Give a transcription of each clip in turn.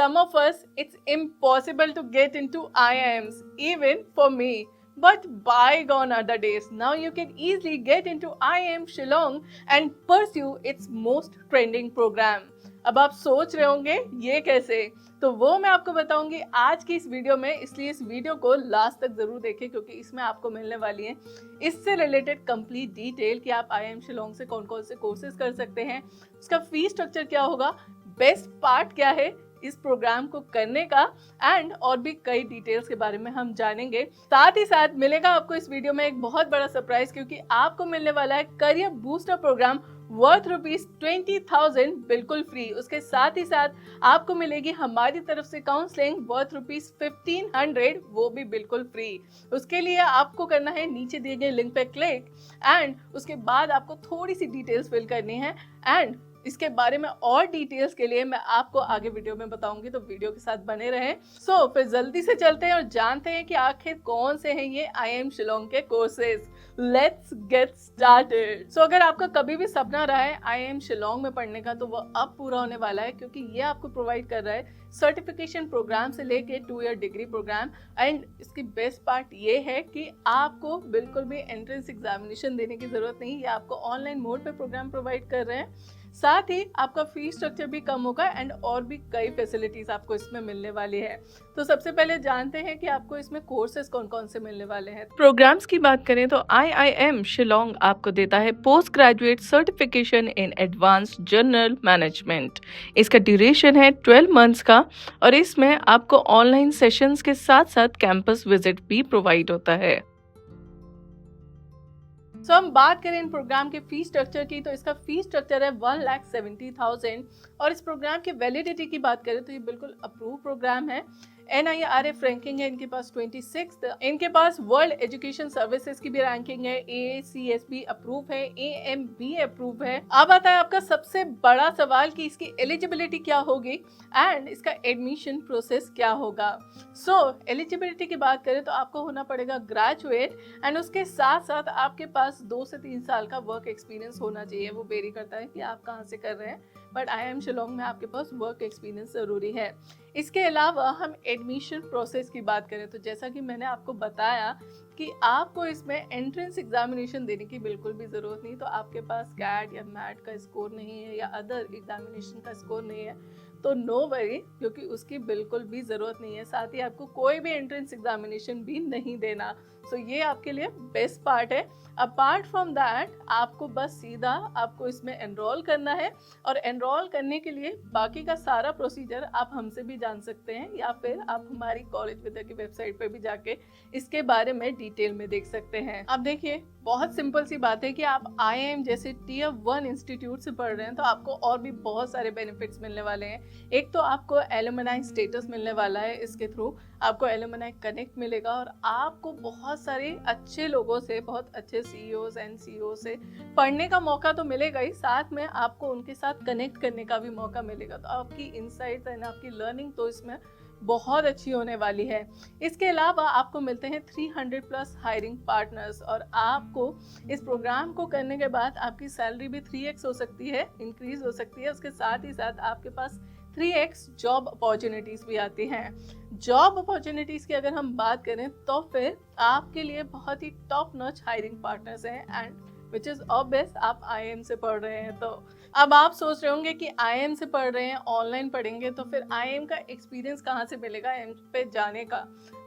some of us, it's impossible to get into IIMs, even for me. But bygone are the days. Now you can easily get into IIM Shillong and pursue its most trending program. अब आप सोच रहे होंगे ये कैसे, तो वो मैं आपको बताऊंगी आज की इस वीडियो में, इसलिए इस वीडियो को लास्ट तक जरूर देखें क्योंकि इसमें आपको मिलने वाली है इससे रिलेटेड कंप्लीट डिटेल कि आप IIM शिलोंग से कौन कौन से कोर्सेज कर सकते हैं, उसका फीस स्ट्रक्चर क्या होगा, बेस्ट पार्ट क्या है इस प्रोग्राम को करने का, एंड और भी कई डिटेल्स के बारे में हम जानेंगे। साथ ही साथ मिलेगा आपको इस वीडियो में एक बहुत बड़ा सरप्राइज, क्योंकि आपको मिलने वाला है करियर बूस्टर प्रोग्राम वर्थ ₹20,000 बिल्कुल फ्री। उसके साथ ही साथ आपको मिलेगी हमारी तरफ से काउंसलिंग वर्थ ₹1,500, वो भी बिल्कुल फ्री। उसके लिए आपको करना है नीचे दिए गए लिंक पे क्लिक, एंड उसके बाद आपको थोड़ी सी डिटेल्स फिल करनी है, एंड इसके बारे में और डिटेल्स के लिए मैं आपको आगे वीडियो में बताऊंगी, तो वीडियो के साथ बने रहें। फिर जल्दी से चलते हैं और जानते हैं कि आखिर कौन से हैं ये IIM शिलोंग के कोर्सेज। Let's get started. अगर आपका कभी भी सपना रहा है IIM शिलोंग में पढ़ने का, तो वो अब पूरा होने वाला है, क्योंकि ये आपको प्रोवाइड कर रहा है सर्टिफिकेशन प्रोग्राम से लेके 2 ईयर डिग्री प्रोग्राम। एंड इसकी बेस्ट पार्ट ये है कि आपको बिल्कुल भी एंट्रेंस एग्जामिनेशन देने की जरूरत नहीं, ये आपको ऑनलाइन मोड पे प्रोग्राम प्रोवाइड कर रहे हैं। साथ ही आपका फीस स्ट्रक्चर भी कम होगा, एंड और भी कई फैसिलिटीज आपको इसमें मिलने वाली है। तो सबसे पहले जानते हैं कि आपको इसमें कोर्सेज कौन कौन से मिलने वाले हैं। प्रोग्राम्स की बात करें तो IIM शिलोंग आपको देता है पोस्ट ग्रेजुएट सर्टिफिकेशन इन एडवांस्ड जनरल मैनेजमेंट। इसका ड्यूरेशन है 12 मंथ्स का, और इसमें आपको ऑनलाइन सेशंस के साथ साथ कैंपस विजिट भी प्रोवाइड होता है। हम बात करें इन प्रोग्राम के फीस स्ट्रक्चर की, तो इसका फीस स्ट्रक्चर है 1,70,000, और इस प्रोग्राम की वैलिडिटी की बात करें तो ये बिल्कुल अप्रूव प्रोग्राम है। NIRF रैंकिंग है इनके पास 26, इनके पास वर्ल्ड एजुकेशन सर्विसेज की भी रैंकिंग है, AACSB अप्रूव है, AMB अप्रूव है। अब आता है आपका सबसे बड़ा सवाल कि इसकी एलिजिबिलिटी क्या होगी एंड इसका एडमिशन प्रोसेस क्या होगा। एलिजिबिलिटी की बात करें तो आपको होना पड़ेगा ग्रेजुएट, एंड उसके साथ साथ आपके पास 2 से 3 साल का वर्क एक्सपीरियंस होना चाहिए। वो वेरी करता है कि आप कहाँ से कर रहे हैं, बट IIM शिलोंग में आपके पास वर्क एक्सपीरियंस जरूरी है। इसके अलावा हम एडमिशन प्रोसेस की बात करें तो जैसा कि मैंने आपको बताया कि आपको इसमें एंट्रेंस एग्जामिनेशन देने की बिल्कुल भी ज़रूरत नहीं। तो आपके पास कैट या मैट का स्कोर नहीं है या अदर एग्जामिनेशन का स्कोर नहीं है, तो नो वरी, क्योंकि उसकी बिल्कुल भी ज़रूरत नहीं है। साथ ही आपको कोई भी एंट्रेंस एग्जामिनेशन भी नहीं देना। ये आपके लिए बेस्ट पार्ट है। अपार्ट फ्रॉम दैट आपको बस सीधा आपको इसमें एनरोल करना है, और एनरोल करने के लिए बाकी का सारा प्रोसीजर आप हमसे भी जान सकते हैं, या फिर आप हमारी कॉलेज विद्या की वेबसाइट पर भी जाके इसके बारे में डिटेल में देख सकते हैं। अब देखिए, बहुत सिंपल सी बात है कि आप IIM जैसे Tier 1 इंस्टीट्यूट से पढ़ रहे हैं तो आपको और भी बहुत सारे बेनिफिट्स मिलने वाले हैं। एक तो आपको एलुमनाई स्टेटस मिलने वाला है, इसके थ्रू आपको एलुमनाई कनेक्ट मिलेगा, और आपको बहुत सारे अच्छे लोगों से, बहुत अच्छे CEOs एंड CEO से पढ़ने का मौका तो मिलेगा ही, साथ में आपको उनके साथ कनेक्ट करने का भी मौका मिलेगा। तो आपकी इनसाइट्स एंड आपकी लर्निंग तो इसमें बहुत अच्छी होने वाली है। इसके अलावा आपको मिलते हैं 300+ हायरिंग पार्टनर्स, और आपको इस प्रोग्राम को करने के बाद आपकी सैलरी भी 3x हो सकती है, इंक्रीज हो सकती है। उसके साथ ही साथ आपके पास 3x जॉब अपॉर्चुनिटीज भी आती हैं। जॉब अपॉर्चुनिटीज की अगर हम बात करें तो फिर आपके लिए बहुत ही टॉप नॉच हायरिंग पार्टनर्स हैं, एंड विच इज ऑब्वियस आप IIM से पढ़ रहे हैं। तो अब आप सोच रहे होंगे कि IIM से पढ़ रहे हैं, ऑनलाइन पढ़ेंगे, तो फिर IIM का एक्सपीरियंस कहाँ से मिलेगा IIM पे जाने का।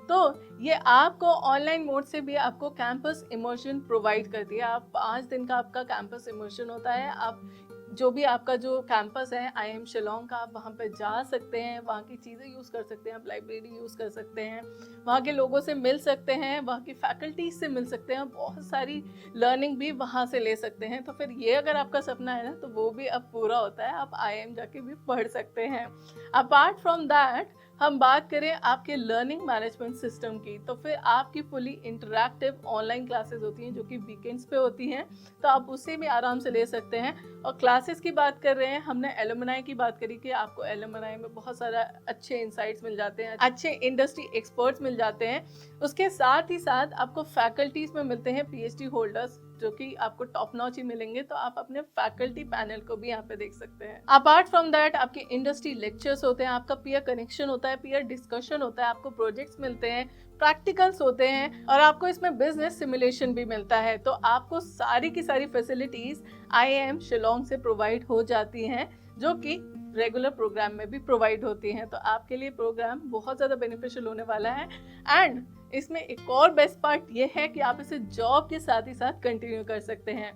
तो ये आपको ऑनलाइन मोड से भी आपको कैंपस इमर्शन प्रोवाइड करती है। आप 5 दिन का आपका कैंपस इमर्शन होता है। आप जो भी आपका जो कैंपस है IIM शिलोंग का, आप वहाँ पे जा सकते हैं, वहाँ की चीज़ें यूज़ कर सकते हैं, आप लाइब्रेरी यूज़ कर सकते हैं, वहाँ के लोगों से मिल सकते हैं, वहाँ की फैकल्टीज से मिल सकते हैं, बहुत सारी लर्निंग भी वहाँ से ले सकते हैं। तो फिर ये अगर आपका सपना है ना, तो वो भी अब पूरा होता है, आप IIM जाके भी पढ़ सकते हैं। अपार्ट फ्रॉम दैट हम बात करें आपके लर्निंग मैनेजमेंट सिस्टम की, तो फिर आपकी फुली इंटरैक्टिव ऑनलाइन क्लासेस होती हैं जो कि वीकेंड्स पे होती हैं, तो आप उसे भी आराम से ले सकते हैं। और क्लासेस की बात कर रहे हैं, हमने एलुमनाई की बात करी कि आपको एलुमनाई में बहुत सारा अच्छे इंसाइट्स मिल जाते हैं, अच्छे इंडस्ट्री एक्सपर्ट्स मिल जाते हैं। उसके साथ ही साथ आपको फैकल्टीज में मिलते हैं PhD होल्डर्स, जो कि आपको टॉप नॉच ही मिलेंगे, तो आप अपने फैकल्टी पैनल को भी यहाँ पे देख सकते हैं। अपार्ट फ्रॉम दैट आपके इंडस्ट्री लेक्चर्स होते हैं, आपका पीयर कनेक्शन होता है, पीयर डिस्कशन होता है, आपको प्रोजेक्ट्स मिलते हैं, प्रैक्टिकल्स होते हैं और आपको इसमें बिजनेस सिमुलेशन भी मिलता है। तो आपको सारी की सारी फैसिलिटीज IIM शिलोंग से प्रोवाइड हो जाती हैं, जो कि रेगुलर प्रोग्राम में भी प्रोवाइड होती हैं। तो आपके लिए प्रोग्राम बहुत ज़्यादा बेनिफिशियल होने वाला है। एंड इसमें एक और बेस्ट पार्ट ये है कि आप इसे जॉब के साथ ही साथ कंटिन्यू कर सकते हैं।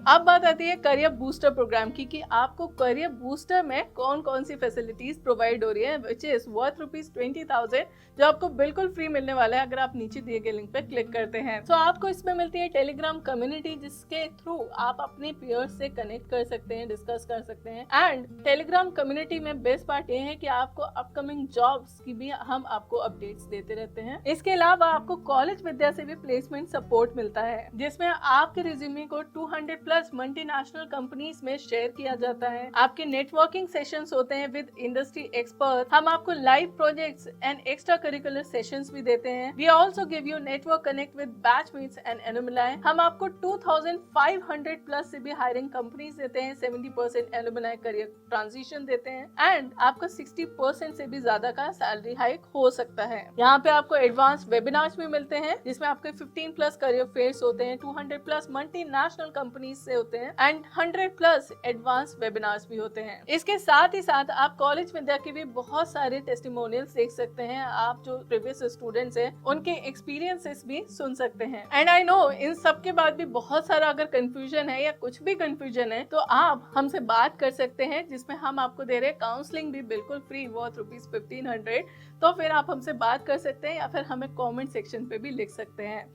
अब बात आती है करियर बूस्टर प्रोग्राम की, कि आपको करियर बूस्टर में कौन कौन सी फैसिलिटीज प्रोवाइड हो रही है, विच इज वर्थ ₹20,000, जो आपको बिल्कुल फ्री मिलने वाला है अगर आप नीचे दिए गए लिंक पे क्लिक करते हैं। आपको इसमें मिलती है टेलीग्राम कम्युनिटी, जिसके थ्रू आप अपने पीयर्स से कनेक्ट कर सकते हैं, डिस्कस कर सकते हैं। एंड टेलीग्राम कम्युनिटी में बेस्ट पार्ट ये है कि आपको अपकमिंग जॉब्स की भी हम आपको अपडेट्स देते रहते हैं। इसके अलावा आपको कॉलेज विद्या से भी प्लेसमेंट सपोर्ट मिलता है, जिसमें आपके रिज्यूमे को 200+ मल्टीनेशनल कंपनीज में शेयर किया जाता है। आपके नेटवर्किंग सेशंस होते हैं विद इंडस्ट्री एक्सपर्ट। हम आपको live projects and extra curricular sessions भी देते हैं। We also give you network connect with batchmates and alumni. हम आपको 2500+ से भी हायरिंग कंपनीज देते हैं, 70% एलुमनाई करियर ट्रांजिशन देते हैं एंड आपका 60% से भी ज्यादा का सैलरी हाइक हो सकता है। यहाँ पे आपको एडवांस वेबिनार्स भी मिलते हैं, जिसमें आपके 15+ करियर फेयर्स होते हैं, 200+ मल्टीनेशनल कंपनीज से होते हैं एंड 100+ एडवांस वेबिनार्स भी होते हैं। इसके साथ ही साथ आप कॉलेज विद्या के भी बहुत सारे टेस्टिमोनियल्स देख सकते हैं। आप जो प्रीवियस स्टूडेंट्स हैं उनके एक्सपीरियंसेस भी सुन सकते हैं। एंड आई नो इन सब के बाद भी बहुत सारा अगर कंफ्यूजन है या कुछ भी कंफ्यूजन है, तो आप हमसे बात कर सकते हैं, जिसमें हम आपको दे रहे हैं काउंसलिंग भी बिल्कुल फ्री, वर्थ ₹1500। तो फिर आप हमसे बात कर सकते हैं या फिर हमें कमेंट सेक्शन पे भी लिख सकते हैं।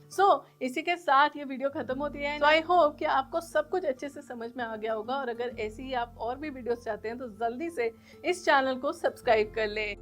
इसी के साथ ये वीडियो खत्म होती है। आई होप कि आपको सब कुछ अच्छे से समझ में आ गया होगा, और अगर ऐसी ही आप और भी वीडियोस चाहते हैं तो जल्दी से इस चैनल को सब्सक्राइब कर ले।